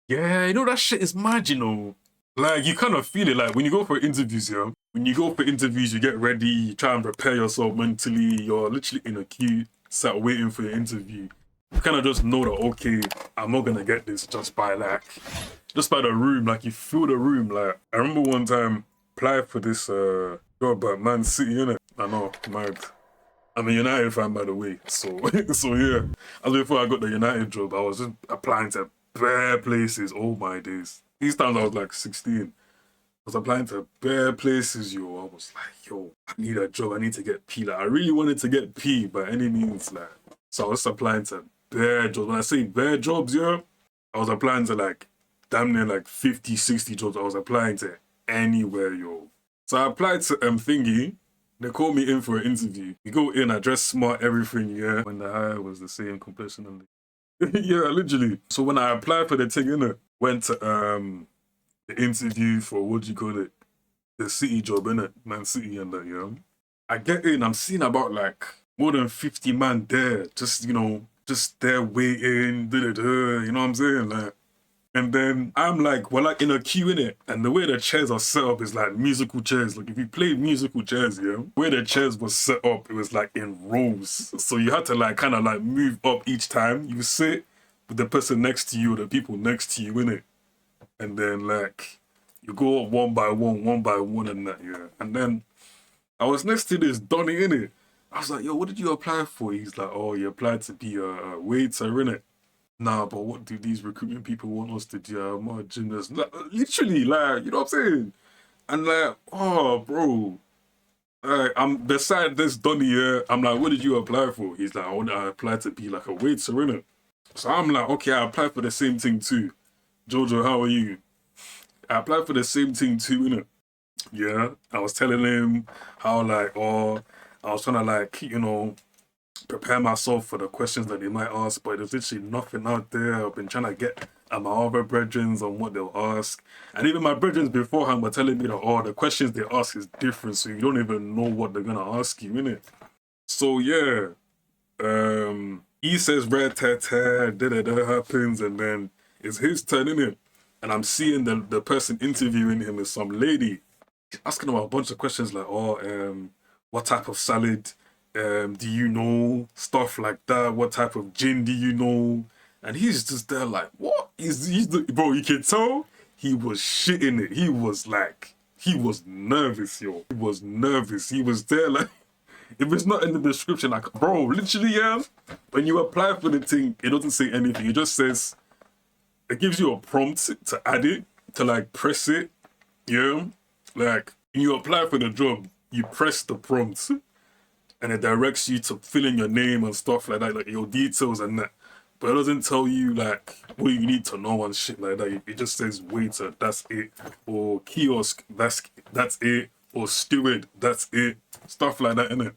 Yeah, you know, that shit is mad, you know. Like, you kind of feel it, like, when you go for interviews, yeah? When you go for interviews, you get ready, you try and prepare yourself mentally, you're literally in a queue, sat waiting for your interview. You kind of just know that, okay, I'm not gonna get this just by the room, like, you feel the room. Like, I remember one time, applied for this job at Man City, innit? I know, mad. I'm a United fan, by the way, so, so yeah. As before I got the United job, I was just applying to bare places, oh my days. These times I was like 16. I was applying to bare places, yo. I was like, yo, I need a job. I need to get P. Like, I really wanted to get P by any means. Like, so I was applying to bare jobs. When I say bare jobs, yeah, I was applying to like damn near like 50, 60 jobs. I was applying to anywhere, yo. So I applied to Thingy. They called me in for an interview. You go in, I dress smart, everything, yeah. When the hair was the same complexion and yeah, literally. So when I applied for the thing, innit, went to the interview for what do you call it? The City job, innit? Man City and that, yeah. I get in, I'm seeing about like more than 50 man there, just you know, just there waiting, you know what I'm saying? Like, and then I'm like, we're like in a queue, innit? And the way the chairs are set up is like musical chairs. Like if you played musical chairs, yeah, where the chairs was set up, it was like in rows. So you had to like kind of like move up each time. You sit with the person next to you or the people next to you, innit? And then like you go up one by one and that, yeah. And then I was next to this Donny, innit? I was like, yo, what did you apply for? He's like, oh, you applied to be a waiter, innit? Nah, but what do these recruitment people want us to do? I'm not a gymnast. Like, literally, like, you know what I'm saying? And like, oh, bro. I'm beside this Donny here. I'm like, what did you apply for? He's like, I applied to be like a waiter, innit? So I'm like, okay, I applied for the same thing too. Jojo, how are you? I applied for the same thing too, innit? Yeah. I was telling him how like, oh, I was trying to like, you know, prepare myself for the questions that they might ask, but there's literally nothing out there. I've been trying to get at my other brethrens on what they'll ask. And even my brethrens beforehand were telling me that, oh, the questions they ask is different, so you don't even know what they're gonna ask you, innit? So yeah, he says red tear, da happens, and then it's his turn, innit? And I'm seeing the person interviewing him is some lady. She's asking him a bunch of questions like, oh, what type of salad do you know? Stuff like that. What type of gin do you know? And he's just there like, what? Bro, you can tell he was shitting it. He was like, he was nervous, yo. He was nervous. He was there like, if it's not in the description, like, bro, literally, yeah, when you apply for the thing, it doesn't say anything. It just says, it gives you a prompt to add it, to like press it, yeah? Like, when you apply for the job, you press the prompt and it directs you to fill in your name and stuff like that, like your details and that. But it doesn't tell you like what you need to know and shit like that. It just says waiter, that's it. Or kiosk, that's it. Or steward, that's it. Stuff like that, innit?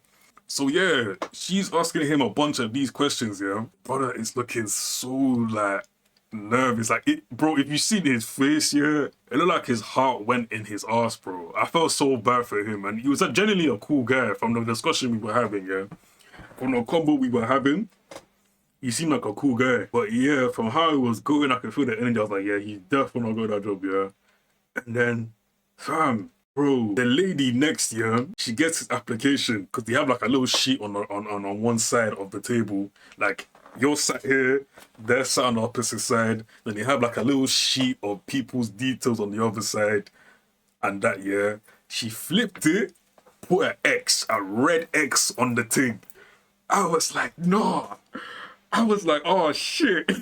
So yeah, she's asking him a bunch of these questions, yeah. Brother is looking so like nervous. Like it, bro, if you see his face, yeah, it looked like his heart went in his ass, bro. I felt so bad for him. And he was genuinely a cool guy from the discussion we were having, yeah. From the combo we were having, he seemed like a cool guy. But yeah, from how it was going, I could feel the energy. I was like, yeah, he's definitely not got that job, yeah. And then, fam, bro, the lady next year, she gets his application because they have like a little sheet on one side of the table. Like, you're sat here, they're sat on the opposite side. Then they have like a little sheet of people's details on the other side. And that, yeah, she flipped it, put an X, a red X on the thing. I was like, no. I was like, oh shit.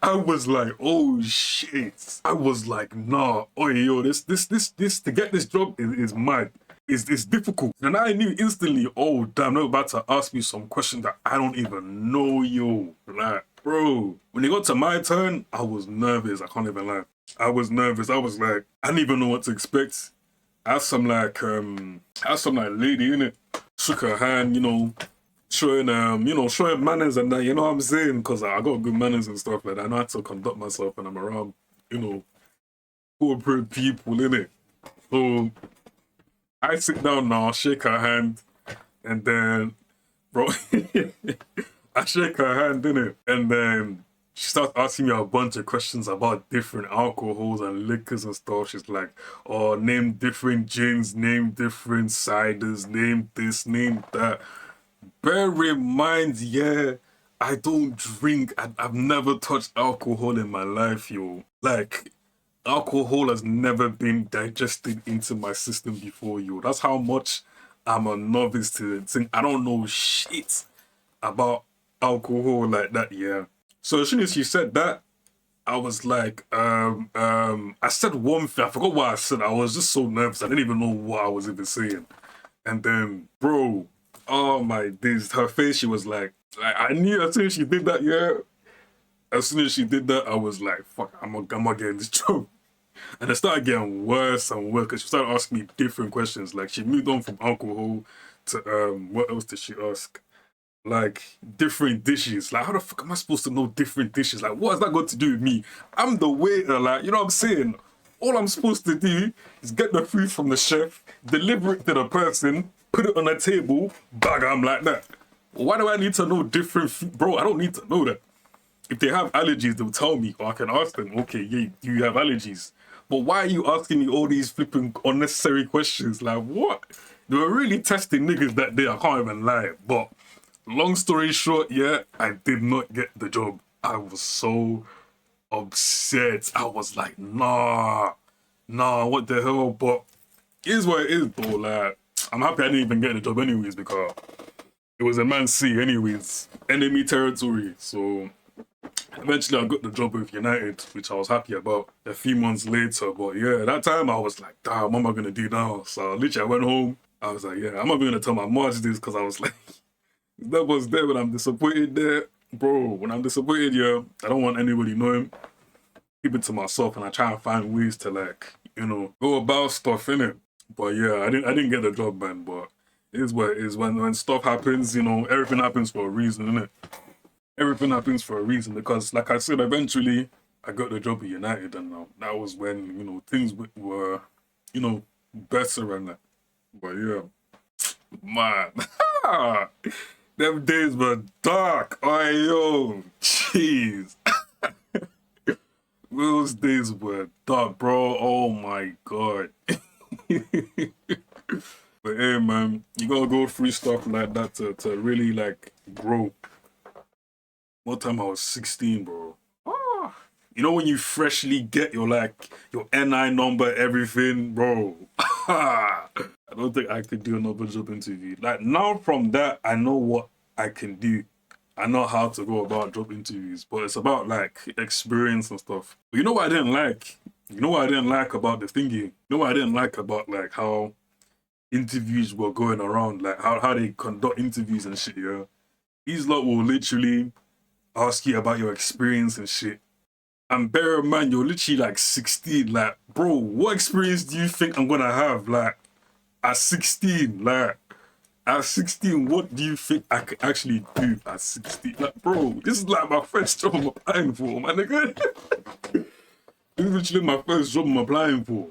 I was like, oh shit. I was like, nah, oh yo, this to get this job is mad. It's difficult. And I knew instantly, oh damn, they're about to ask me some questions that I don't even know, yo. Like, bro, when it got to my turn, I was nervous. I can't even lie. I was nervous. I was like, I didn't even know what to expect. I had some like lady in it, shook her hand, you know, showing showing manners and that, you know what I'm saying? Because I got good manners and stuff like that. I know how to conduct myself when I'm around, you know, corporate people, innit? So I sit down now, shake her hand, and then, bro, I shake her hand, innit? And then she starts asking me a bunch of questions about different alcohols and liquors and stuff. She's like, oh, name different gins, name different ciders, name this, name that. Bear in mind, yeah, I don't drink. I've never touched alcohol in my life, yo. Like, alcohol has never been digested into my system before, yo. That's how much I'm a novice to the thing. I don't know shit about alcohol like that, yeah. So as soon as she said that, I was like, I said one thing. I forgot what I said. I was just so nervous. I didn't even know what I was even saying. And then, bro, oh my days, her face, she was like I knew as soon as she did that, yeah. As soon as she did that, I was like, fuck, I'm gonna get in this job. And it started getting worse and worse because she started asking me different questions. Like, she moved on from alcohol to, what else did she ask? Like, different dishes. Like, how the fuck am I supposed to know different dishes? Like, what has that got to do with me? I'm the waiter, like, you know what I'm saying? All I'm supposed to do is get the food from the chef, deliver it to the person, put it on the table, bag, I'm like that. Why do I need to know different food? Bro, I don't need to know that. If they have allergies, they'll tell me, or I can ask them, okay, yeah, do you have allergies? But why are you asking me all these flipping unnecessary questions? Like, what? They were really testing niggas that day, I can't even lie. But long story short, yeah, I did not get the job. I was so upset. I was like, nah, what the hell? But it is what it is, though. Like, I'm happy I didn't even get the job anyways, because it was a Man C anyways. Enemy territory, so eventually I got the job with United, which I was happy about a few months later. But yeah, that time I was like, damn, what am I going to do now? So literally I went home. I was like, yeah, I'm not going to tell my Marge this because I was like, that was there when I'm disappointed there. Bro, when I'm disappointed, yeah, I don't want anybody knowing. Keep it to myself and I try and find ways to, like, you know, go about stuff, innit? But yeah, I didn't get the job, man. But it is what it is. When stuff happens, you know, everything happens for a reason, innit? Everything happens for a reason because, like I said, eventually I got the job at United, and that was when, you know, things were, you know, better and that. But yeah, man, them days were dark. Oh, yo, jeez. Those days were dark, bro. Oh my god. But hey, man, you gotta go through stuff like that to really, like, grow. One time I was 16, bro. Ah. You know when you freshly get your, like, your NI number, everything, bro. I don't think I could do another job interview. Like, now from that, I know what I can do. I know how to go about job interviews, but it's about, like, experience and stuff. But you know what I didn't like? You know what I didn't like about the thingy? You know what I didn't like about, like, how interviews were going around, like, how they conduct interviews and shit, yeah? These lot will literally ask you about your experience and shit. And bear in mind, you're literally like 16. Like, bro, what experience do you think I'm gonna have? Like, at 16, like, at 16, what do you think I could actually do at 16? Like, bro, this is like my first job I'm applying for, my nigga. This is literally my first job I'm applying for.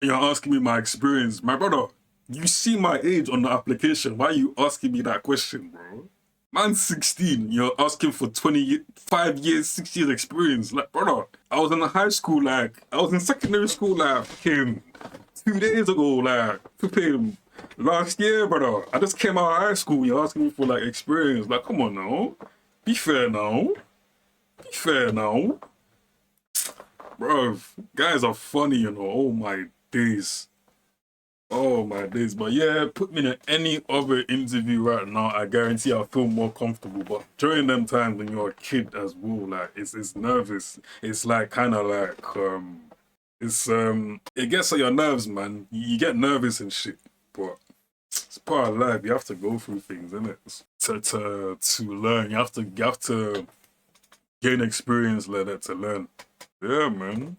You're asking me my experience. My brother, you see my age on the application. Why are you asking me that question, bro? Man's 16, you're asking for 25 years, 6 years experience. Like, brother, I was in high school, like, I was in secondary school, like, fucking 2 days ago, like, flipping last year, brother. I just came out of high school, you're asking me for, like, experience. Like, come on now. Be fair now. Be fair now. Bro, guys are funny, you know. Oh my days. Oh my days. But yeah, put me in any other interview right now, I guarantee I'll feel more comfortable. But during them times when you're a kid as well, like, it's nervous. It's like kind of like it gets on your nerves, man. You get nervous and shit. But it's part of life. You have to go through things, innit? To learn. You have to gain experience like that to learn. Yeah, man.